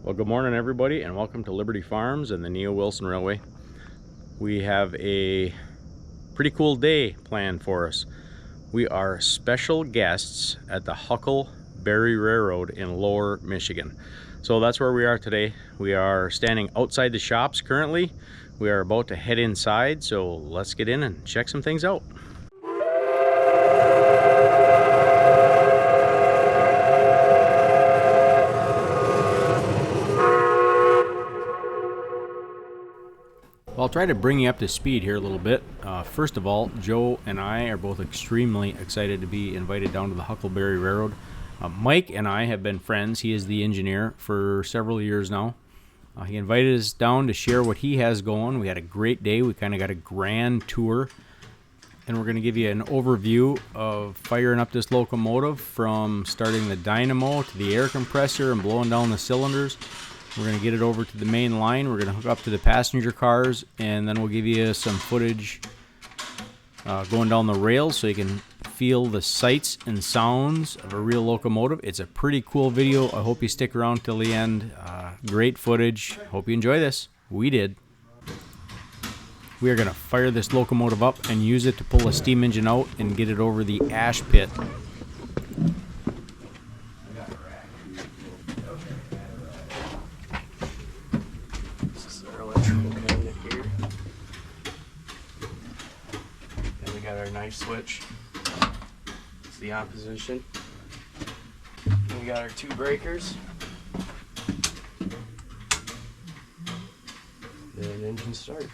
Well, good morning everybody, and welcome to Liberty Farms and the Neo Wilson Railway. We have a pretty cool day planned for us. We are special guests at the Huckleberry Railroad in Lower Michigan. So that's where we are today. We are standing outside the shops currently. We are about to head inside, so let's get in and check some things out. I'll try to bring you up to speed here a little bit. First of all, Joe and I are both extremely excited to be invited down to the Huckleberry Railroad. Mike and I have been friends. He is the engineer for several years now. He invited us down to share what he has going. We had a great day. We kind of got a grand tour. And we're going to give you an overview of firing up this locomotive from starting the dynamo to the air compressor and blowing down the cylinders. We're going to get it over to the main line. We're going to hook up to the passenger cars, and then we'll give you some footage going down the rails so you can feel the sights and sounds of a real locomotive. It's a pretty cool video. I hope you stick around till the end. Great footage. Hope you enjoy this. We did. We are going to fire this locomotive up and use it to pull a steam engine out and get it over the ash pit. Got our knife switch. It's the on position. We got our two breakers. Then engine start.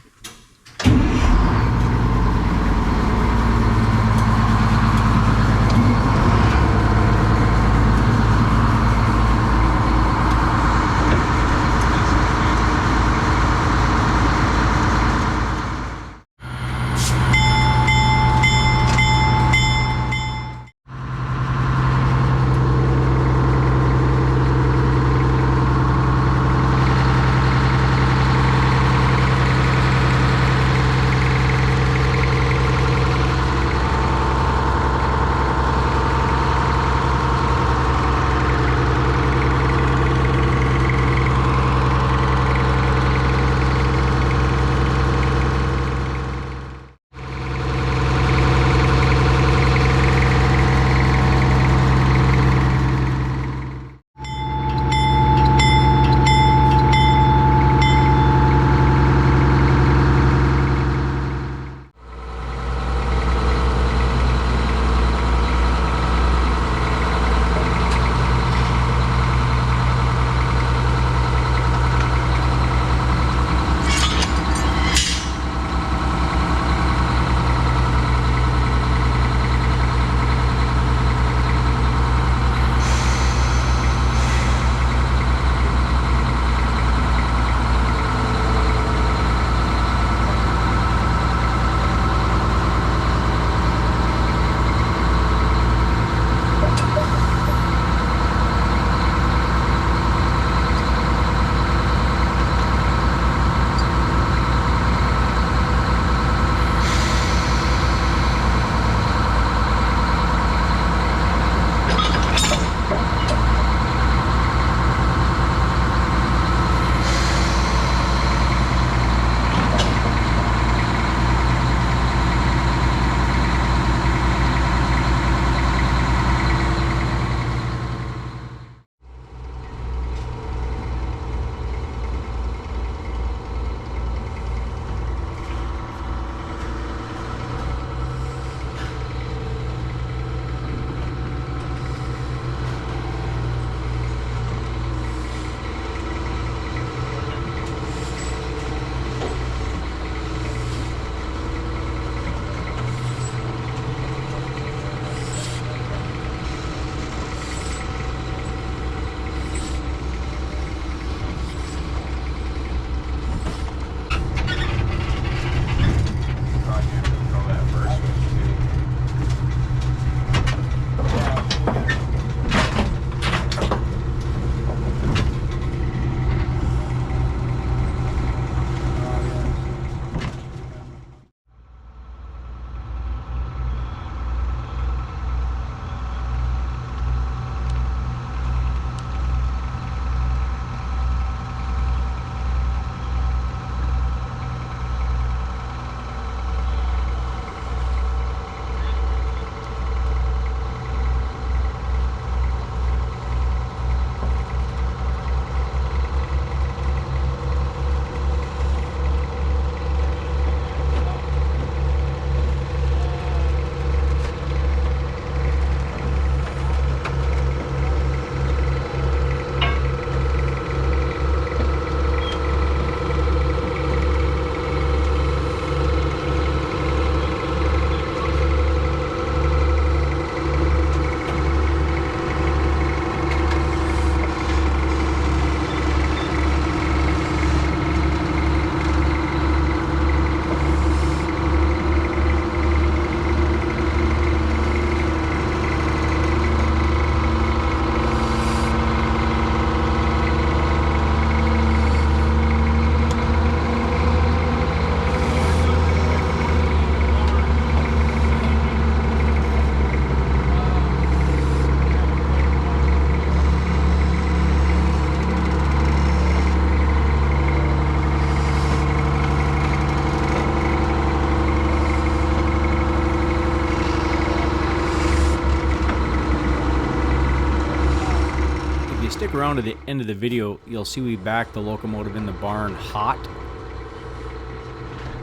stick around to the end of the video, you'll see we back the locomotive in the barn hot.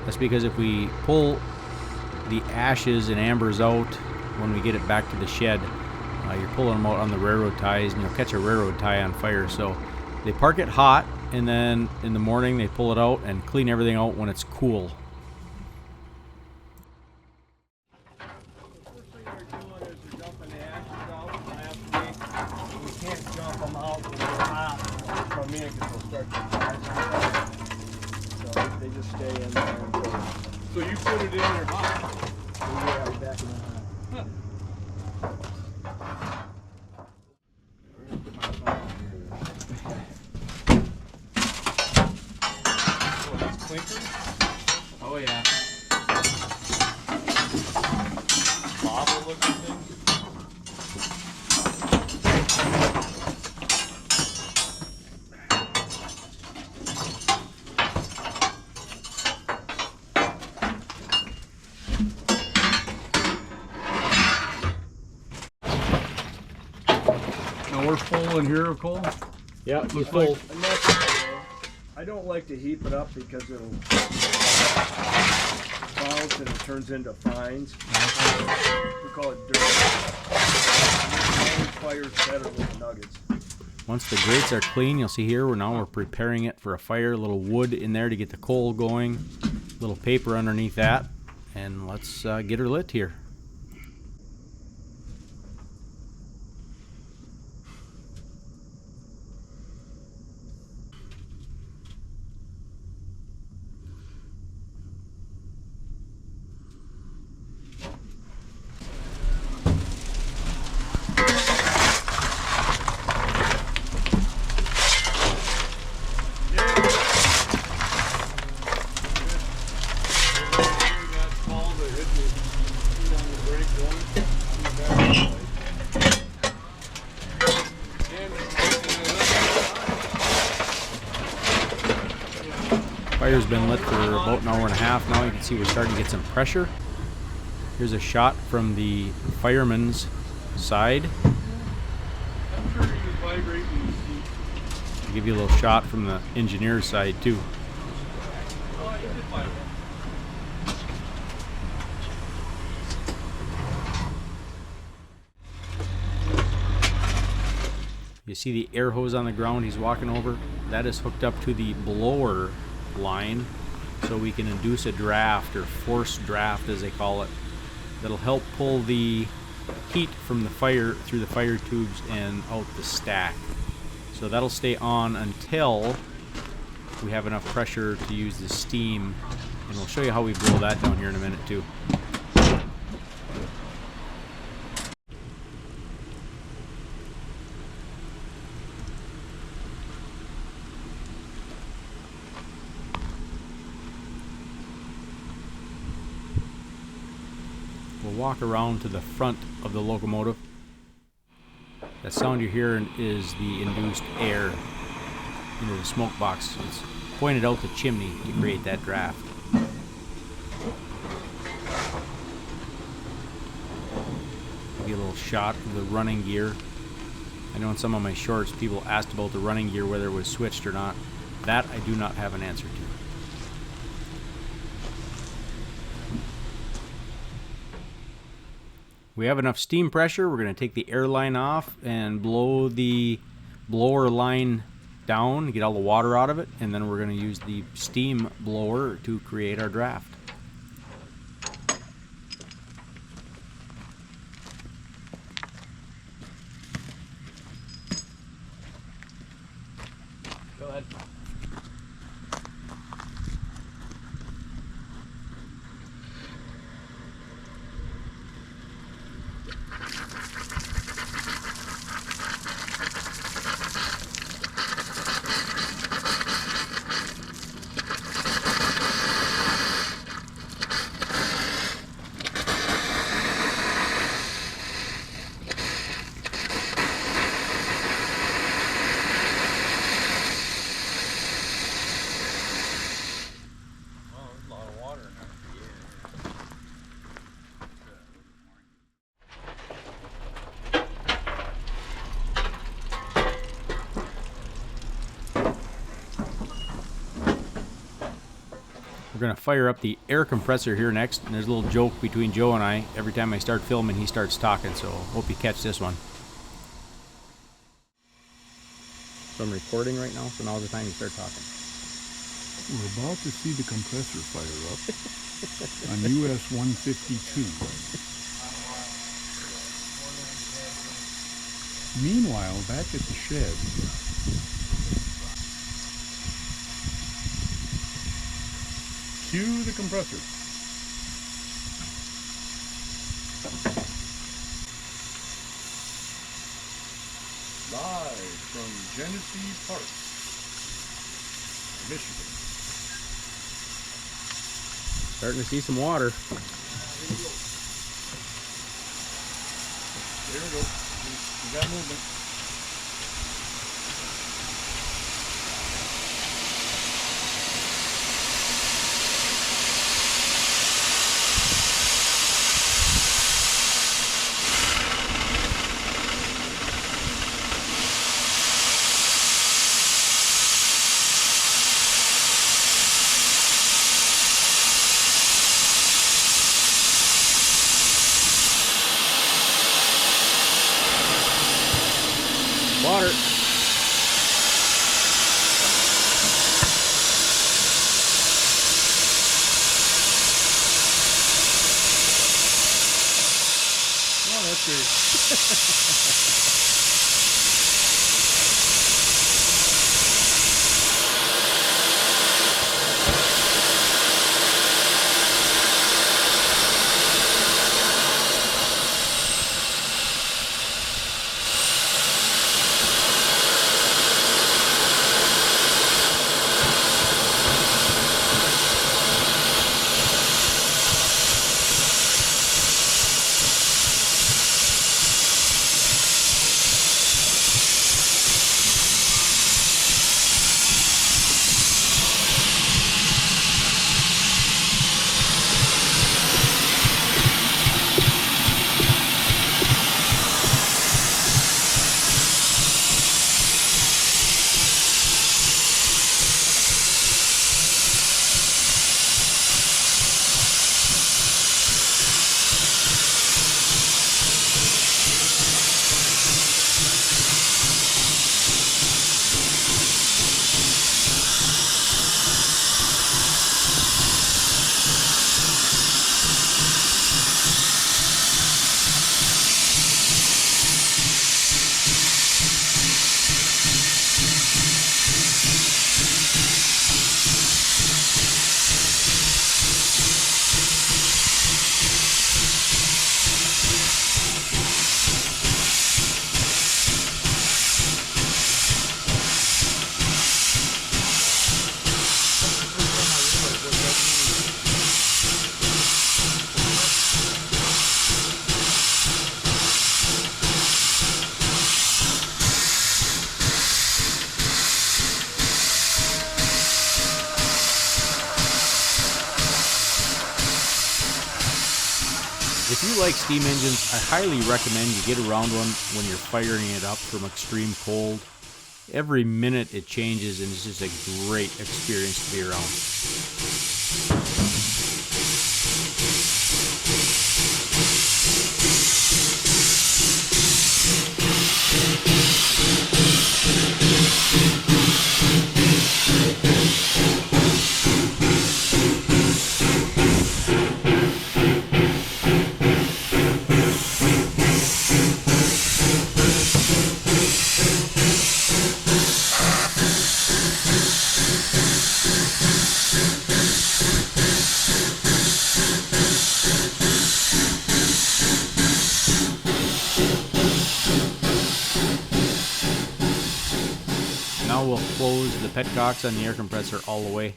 That's because if we pull the ashes and ambers out when we get it back to the shed, you're pulling them out on the railroad ties and you'll catch a railroad tie on fire. So they park it hot, and then in the morning they pull it out and clean everything out when it's cool. They just stay in there until... So you put it in there hot? Yeah, back in the hot. Oh, that's clinkers? Oh, yeah. Lava looking things? We're full in here of coal? Yeah, it's full. I don't like to heap it up because it'll bounce and it turns into fines. We call it dirt. Fire's better with the nuggets. Once the grates are clean, you'll see here we're preparing it for a fire. A little wood in there to get the coal going. A little paper underneath that. And let's get her lit here. Fire's been lit for about an hour and a half now. You can see we're starting to get some pressure. Here's a shot from the fireman's side. I'll give you a little shot from the engineer's side too. You see the air hose on the ground he's walking over? That is hooked up to the blower line, so we can induce a draft, or force draft as they call it, that'll help pull the heat from the fire through the fire tubes and out the stack. So that'll stay on until we have enough pressure to use the steam, and we'll show you how we blow that down here in a minute too. We'll walk around to the front of the locomotive. That sound you're hearing is the induced air into the smoke box. It's pointed out the chimney to create that draft. Give you a little shot of the running gear. I know in some of my shorts people asked about the running gear, whether it was switched or not. That I do not have an answer to. We have enough steam pressure. We're going to take the air line off and blow the blower line down, get all the water out of it, and then we're going to use the steam blower to create our draft. Go ahead. We're going to fire up the air compressor here next, and there's a little joke between Joe and I. Every time I start filming, he starts talking, so hope you catch this one. So I'm recording right now, so now's the time to start talking. We're about to see the compressor fire up on US 152. Meanwhile, back at the shed, cue the compressor. Live from Genesee Park, Michigan. Starting to see some water. There we go. We got movement. Water. Oh, that's great. If you like steam engines, I highly recommend you get around one when you're firing it up from extreme cold. Every minute it changes, and it's just a great experience to be around. Now we'll close the petcocks on the air compressor all the way.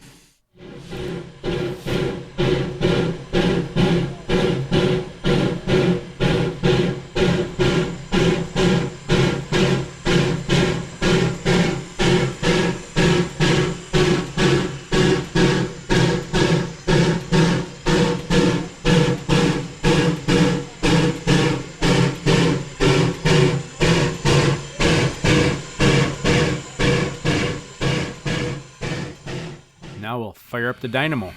Now we'll fire up the dynamo.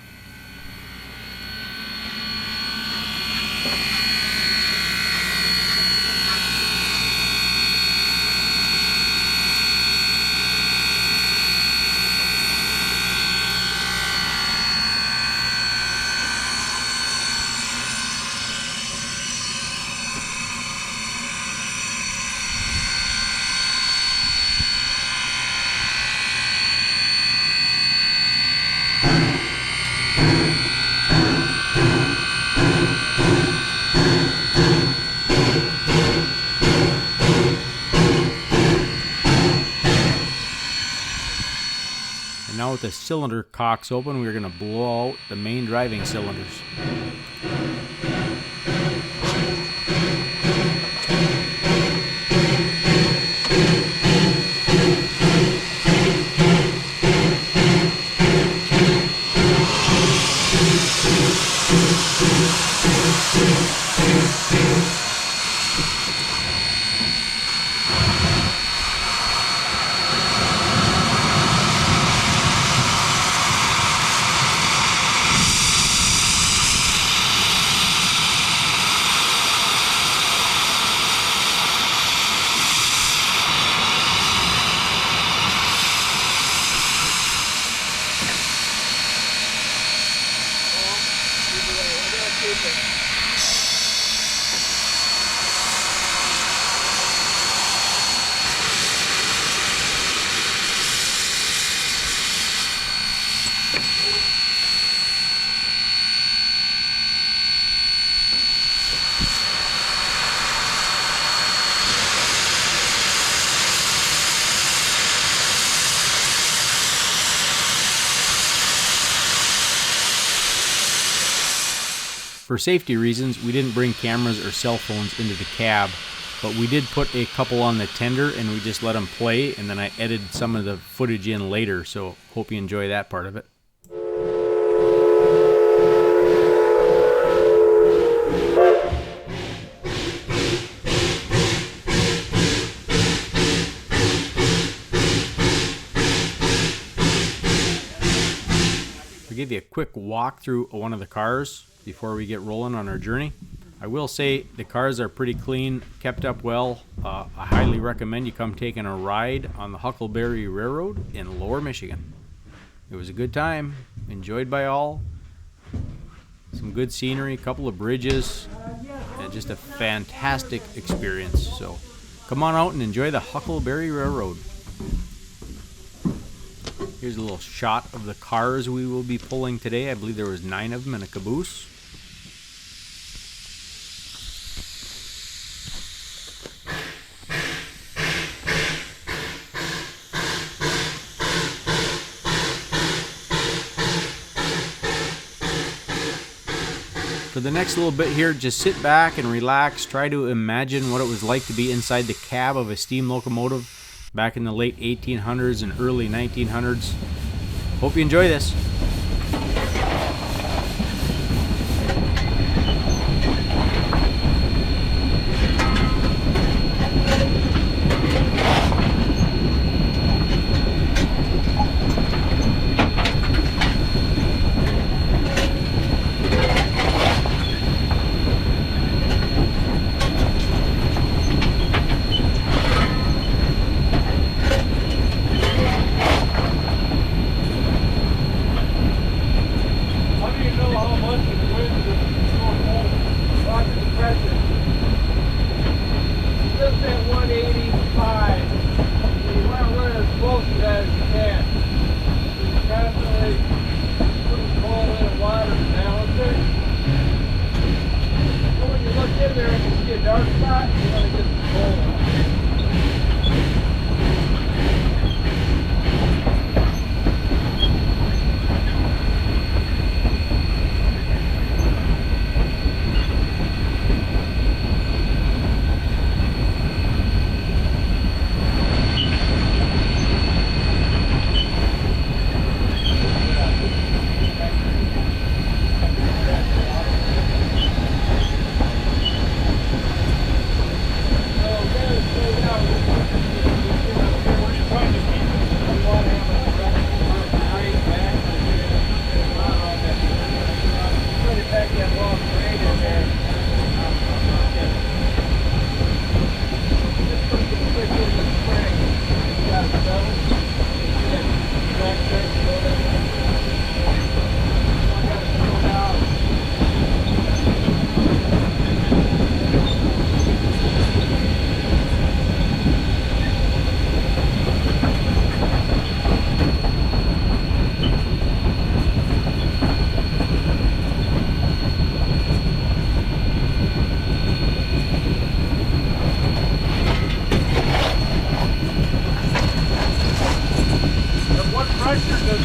Now with the cylinder cocks open, we're going to blow out the main driving cylinders. For safety reasons, we didn't bring cameras or cell phones into the cab, but we did put a couple on the tender and we just let them play, and then I edited some of the footage in later, so hope you enjoy that part of it. I'll give you a quick walk through one of the cars before we get rolling on our journey. I will say the cars are pretty clean, kept up well. I highly recommend you come taking a ride on the Huckleberry Railroad in Lower Michigan. It was a good time, enjoyed by all. Some good scenery, a couple of bridges, and just a fantastic experience. So come on out and enjoy the Huckleberry Railroad. Here's a little shot of the cars we will be pulling today. I believe there was 9 of them in a caboose. For the next little bit here, just sit back and relax. Try to imagine what it was like to be inside the cab of a steam locomotive back in the late 1800s and early 1900s. Hope you enjoy this.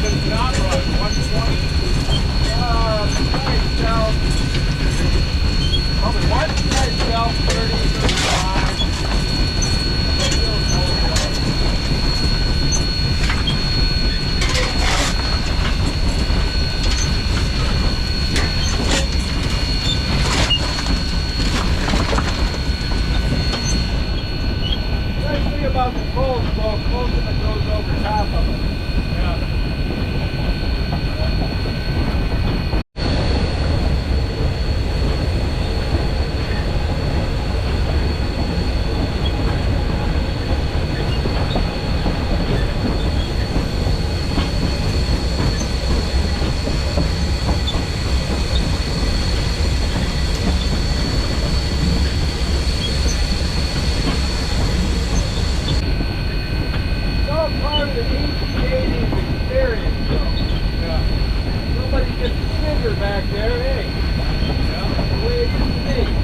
does it not run? 120? Probably south. Probably what? Probably south 30, 35. Nice thing about the cold smoke, most of it goes over top of it. Yeah. It's all part of the 1880s experience, though. Yeah. Somebody gets a cinder back there, hey. Yeah. That's the way it used to be.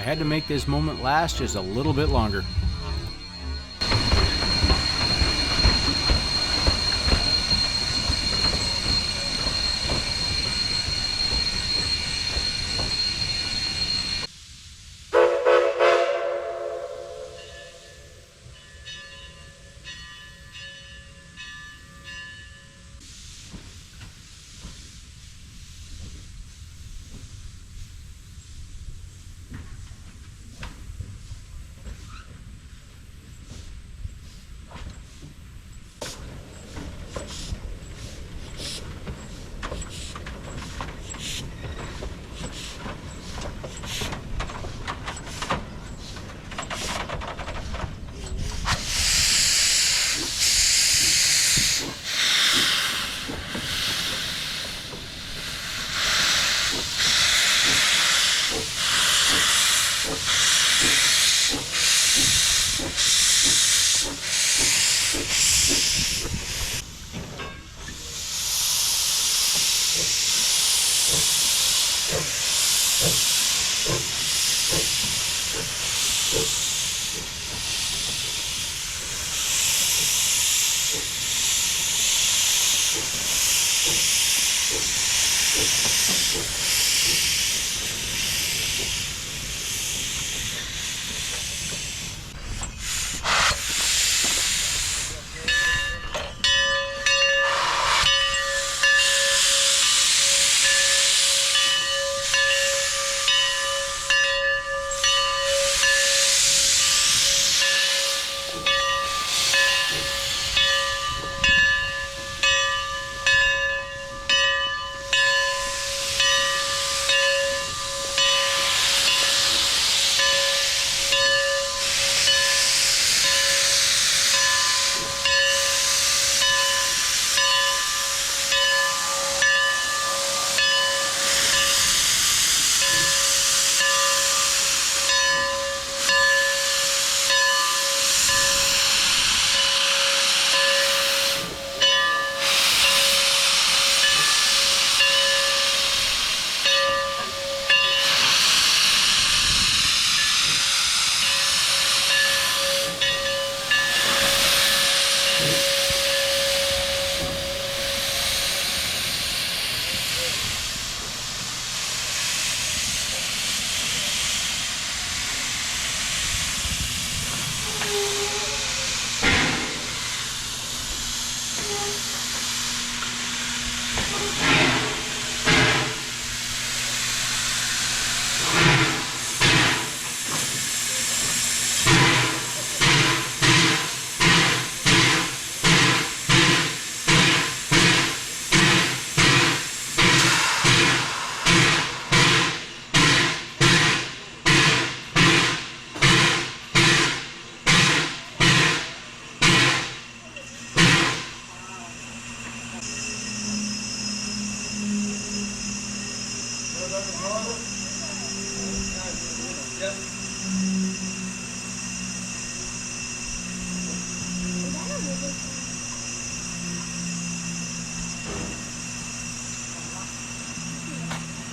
had to make this moment last just a little bit longer.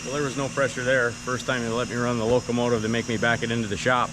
Well, there was no pressure there. First time they let me run the locomotive to make me back it into the shop.